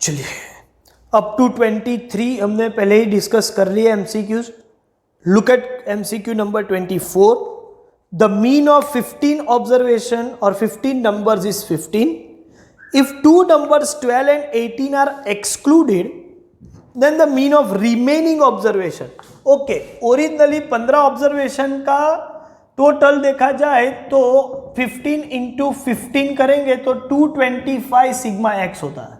चलिए up to 23 हमने पहले ही डिस्कस कर लिया MCQs. Look at MCQ number 24। The mean of 15 observation और 15 numbers is 15. If two numbers 12 and 18 are excluded, then the mean of remaining observation. Okay, originally 15 observation का total देखा जाए तो 15 इंटू 15 करेंगे तो 225 सिग्मा एक्स होता है,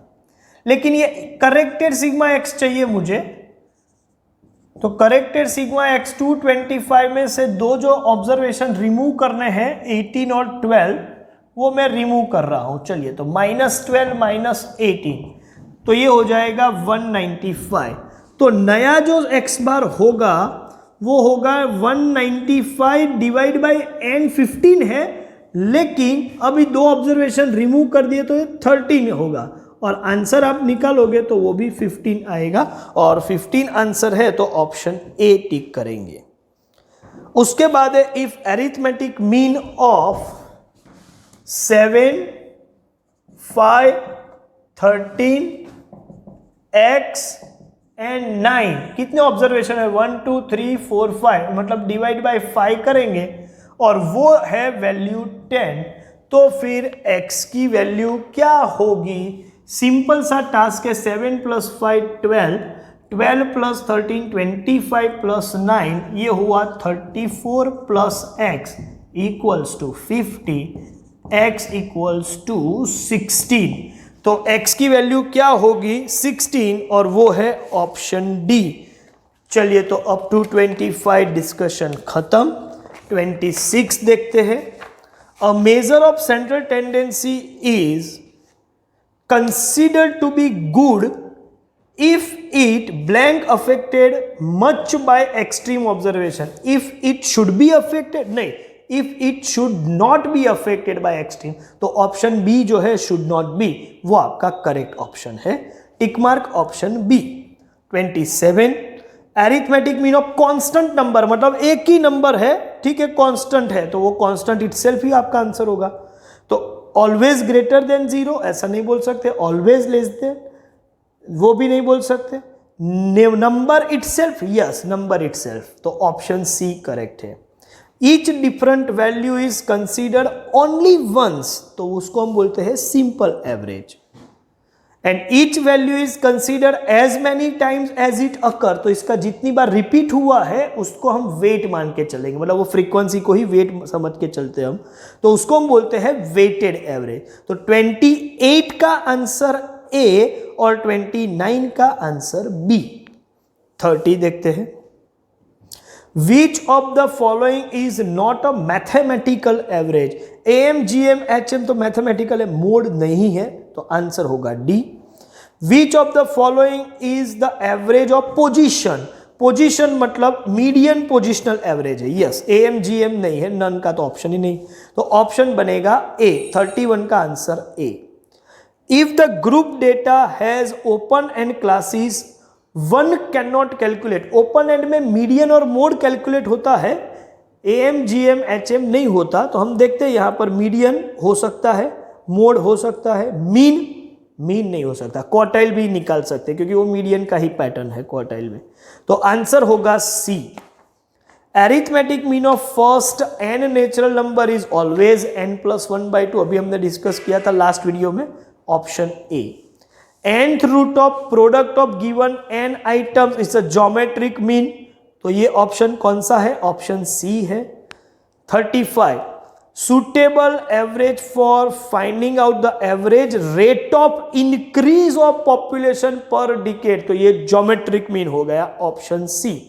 लेकिन ये करेक्टेड सिग्मा एक्स चाहिए मुझे। तो करेक्टेड सिग्मा एक्स 225 में से दो जो ऑब्जर्वेशन रिमूव करने हैं 18 और 12 वो मैं रिमूव कर रहा हूं। चलिए तो -12 -18 तो ये हो जाएगा 195। तो नया जो एक्स बार होगा वो होगा 195 डिवाइड बाई n 15 है, लेकिन अभी दो ऑब्जर्वेशन रिमूव कर दिए तो ये 13 होगा और आंसर आप निकालोगे तो वो भी 15 आएगा और 15 आंसर है तो ऑप्शन ए टिक करेंगे। उसके बाद है if arithmetic mean of 7, 5, 13, x and 9 कितने ऑब्जर्वेशन है 1 2 3 4 5 मतलब डिवाइड बाय 5 करेंगे और वो है वैल्यू 10। तो फिर x की वैल्यू क्या होगी? सिंपल सा टास्क है। 7 + 5 12, 12 + 13 25 + 9 ये हुआ 34 + x = 50, x = 16। तो x की वैल्यू क्या होगी 16 और वो है ऑप्शन डी। चलिए तो अप टू 25 डिस्कशन खत्म। 26 देखते हैं। A major of central tendency is considered to be good if it blank affected much by extreme observation. If it should be affected नहीं, if it should not be affected by extreme. तो option B जो है should not B वो आपका correct option है। Tick mark option B. 27 arithmetic mean of constant number मतलब एक ही number है, ठीक है, कांस्टेंट है तो वो कांस्टेंट इटसेल्फ ही आपका आंसर होगा। तो ऑलवेज ग्रेटर देन 0 ऐसा नहीं बोल सकते, ऑलवेज लेस देन वो भी नहीं बोल सकते। Number itself, yes number itself, तो ऑप्शन सी करेक्ट है। Each different value is considered only once तो उसको हम बोलते हैं simple average. And each value is considered as many times as it occur तो इसका जितनी बार रिपीट हुआ है उसको हम वेट मान के चलेंगे, मतलब वो फ्रीक्वेंसी को ही वेट समझ के चलते हैं हम, तो उसको हम बोलते हैं वेटेड एवरेज। तो 28 का आंसर ए और 29 का आंसर बी। 30 देखते हैं। Which of the following is not a mathematical average? AM, GM, HM तो मैथमेटिकल है, मोड नहीं है तो आंसर होगा D. Which of the following is the average of position? Position मतलब मीडियन पोजिशनल एवरेज है। यस AM, GM नहीं है, नन का तो ऑप्शन ही नहीं, तो ऑप्शन बनेगा ए। 31 का answer A. If the group data has open end classes one can not calculate. Open and में मीडियन और मोड कैलकुलेट होता है, AM, GM, HM नहीं होता। तो हम देखते हैं यहां पर मीडियन हो सकता है, मोड हो सकता है, मीन नहीं हो सकता। क्वार्टाइल भी निकाल सकते हैं क्योंकि वो मीडियन का ही पैटर्न है क्वार्टाइल में। तो आंसर होगा C. Arithmetic mean of first n natural number is always n + 1/2 अभी हमने डिस्कस किया था लास्ट वीडियो में, option A. nth root of product of given n items is a geometric mean तो ये ऑप्शन कौन सा है? ऑप्शन सी है। 35 suitable average for finding out the average rate of increase of population per decade तो ये geometric mean हो गया, option C.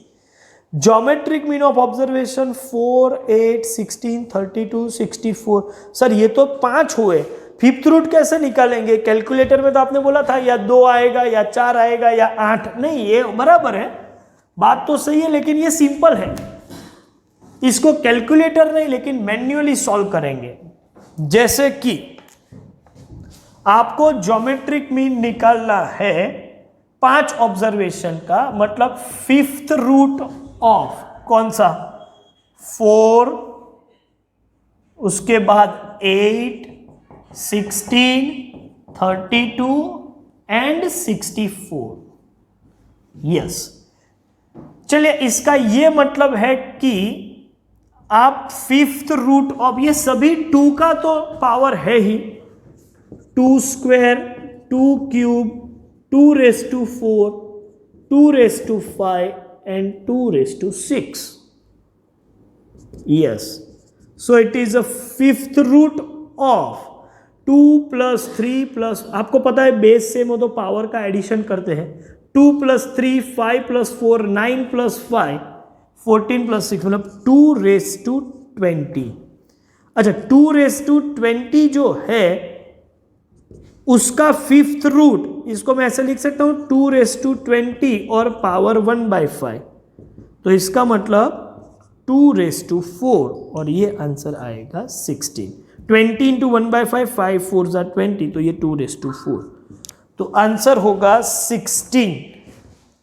Geometric mean of observation 4, 8, 16, 32, 64। Sir ये तो 5 हुए, फिफ्थ रूट कैसे निकालेंगे? कैलकुलेटर में तो आपने बोला था या 2 आएगा या 4 आएगा या 8, नहीं ये बराबर है, बात तो सही है, लेकिन ये सिंपल है, इसको कैलकुलेटर नहीं लेकिन मैन्युअली सॉल्व करेंगे। जैसे कि आपको ज्योमेट्रिक मीन निकालना है 5 ऑब्जर्वेशन का, मतलब फिफ्थ रूट ऑफ कौन सा 4, उसके बाद 8, 16, 32 एंड 64। यस, चलिए इसका ये मतलब है कि आप फिफ्थ रूट ऑफ, ये सभी 2 का तो पावर है ही, 2 square, 2 cube, 2 raise to 4, 2 raise to 5 and 2 raised to 6. Yes, so it is a fifth root of 2 plus 3 plus, आपको पता है बेस सेम हो तो पावर का एडिशन करते हैं, 2 plus 3 5 plus 4 9 plus 5 14 plus 6 मतलब 2 raised to 20। अच्छा, 2 raised to 20 जो है उसका फिफ्थ रूट, इसको मैं ऐसे लिख सकता हूं 2 रेज़ टू 20 और पावर 1/5, तो इसका मतलब 2 रेज़ टू 4 और ये आंसर आएगा 16। 20 इंटू 1/5, 5 4 ज़ा 20, तो ये 2 रेज़ टू 4, तो आंसर होगा 16।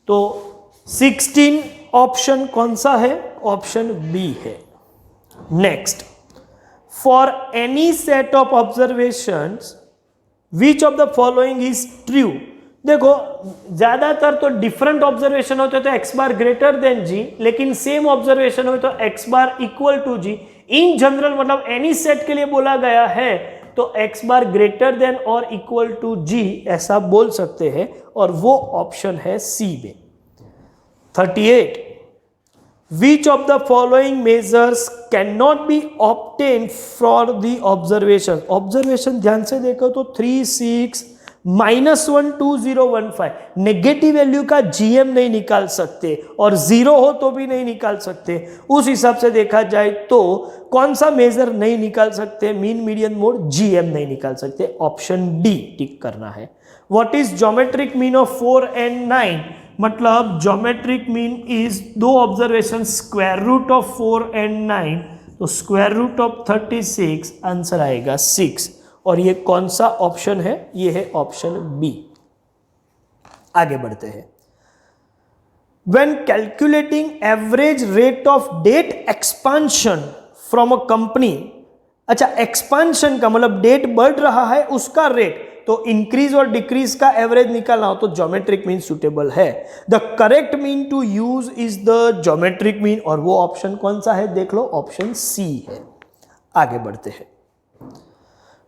तो 16 ऑप्शन कौन सा है? ऑप्शन बी है। Next, for any set of observations which of the following is true. देखो ज्यादातर तो डिफरेंट ऑब्जर्वेशन होते तो X bar greater than G, लेकिन सेम ऑब्जर्वेशन हो तो X bar equal to G. In general मतलब एनी सेट के लिए बोला गया है तो एक्स बार ग्रेटर देन और इक्वल टू जी ऐसा बोल सकते हैं, और वो ऑप्शन है सी में। 38, which of the following measures cannot be obtained for the observation। Observation ध्यान से देखो तो 3 6 -1 2 0 1 5, नेगेटिव वैल्यू का जीएम नहीं निकाल सकते और 0 हो तो भी नहीं निकाल सकते। उस हिसाब से देखा जाए तो कौन सा मेजर नहीं निकाल सकते? मीन मीडियन मोड, जीएम नहीं निकाल सकते। ऑप्शन डी टिक करना है। What is geometric mean of 4 and 9? मतलब ज्योमेट्रिक मीन इज दो observation, square root of 4 and 9, तो स्क्वायर रूट ऑफ 36, आंसर आएगा 6। और ये कौन सा ऑप्शन है? ये है ऑप्शन बी। आगे बढ़ते हैं। When calculating average rate of debt expansion from a company, अच्छा एक्सपांशन का मतलब डेट बढ़ रहा है उसका रेट, तो इंक्रीज और डिक्रीज का एवरेज निकालना हो तो ज्योमेट्रिक मीन सुटेबल है। The correct mean to use is the geometric mean, और वो ऑप्शन कौन सा है देख लो, ऑप्शन सी है। आगे बढ़ते हैं।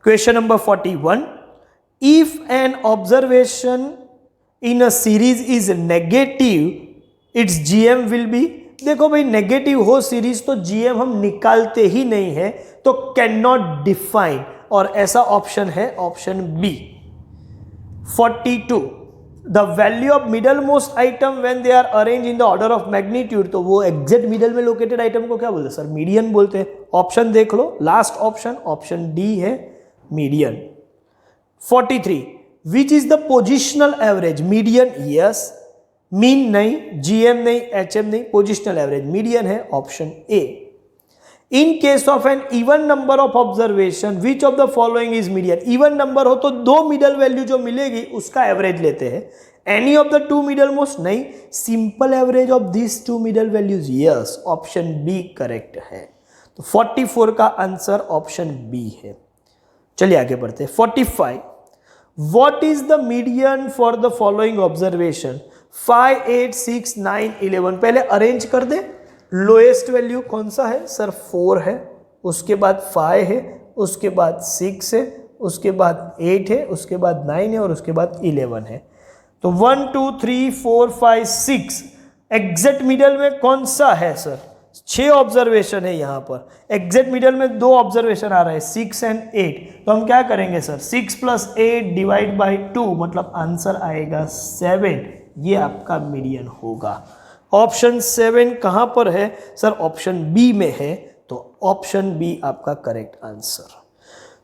Question number 41, if n observation in a series is negative its GM will be. देखो भाई नेगेटिव हो सीरीज तो जीएम हम निकालते ही नहीं है, तो कैन नॉट डिफाइन, और ऐसा ऑप्शन है option B. 42, the value of middle most item when they are arrange in the order of magnitude, तो वो एग्जैक्ट मिडल में लोकेटेड आइटम को क्या बोलते हैं सर? मीडियन बोलते हैं। ऑप्शन देख लो, लास्ट ऑप्शन ऑप्शन डी है median. 43, which is the positional average? Median yes, mean नहीं, जीएम नहीं, एचएम नहीं, पोजिशनल एवरेज मीडियन है, option A. In case of an even number of observation which of the following is median? Even number हो तो दो middle value जो मिलेगी उसका एवरेज लेते हैं। Any of the two middle most नहीं, simple average of this two middle values yes, option B correct है। तो 44 का आंसर ऑप्शन बी है। चलिए आगे बढ़ते हैं। 45, what is the median for the following observation? 5 8 6 9 11, पहले अरेंज कर दे। लोएस्ट वैल्यू कौन सा है सर? 4 है, उसके बाद 5 है, उसके बाद 6 है, उसके बाद 8 है, उसके बाद 9 है और उसके बाद 11 है। तो 1 2 3 4 5 6 एग्जैक्ट मिडल में कौन सा है सर? 6 ऑब्जर्वेशन है यहाँ पर, एग्जैक्ट मिडल में 2 ऑब्जर्वेशन आ रहा है 6 and 8, तो हम क्या करेंगे सर? 6 + 8 डिवाइड बाई 2, मतलब आंसर आएगा 7। ये आपका मीडियन होगा। ऑप्शन 7 कहां पर है सर? ऑप्शन बी में है, तो ऑप्शन बी आपका करेक्ट आंसर।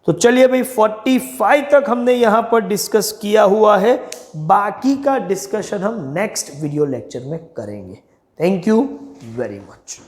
तो चलिए भाई 45 तक हमने यहां पर डिस्कस किया हुआ है, बाकी का डिस्कशन हम नेक्स्ट वीडियो लेक्चर में करेंगे। Thank you very much.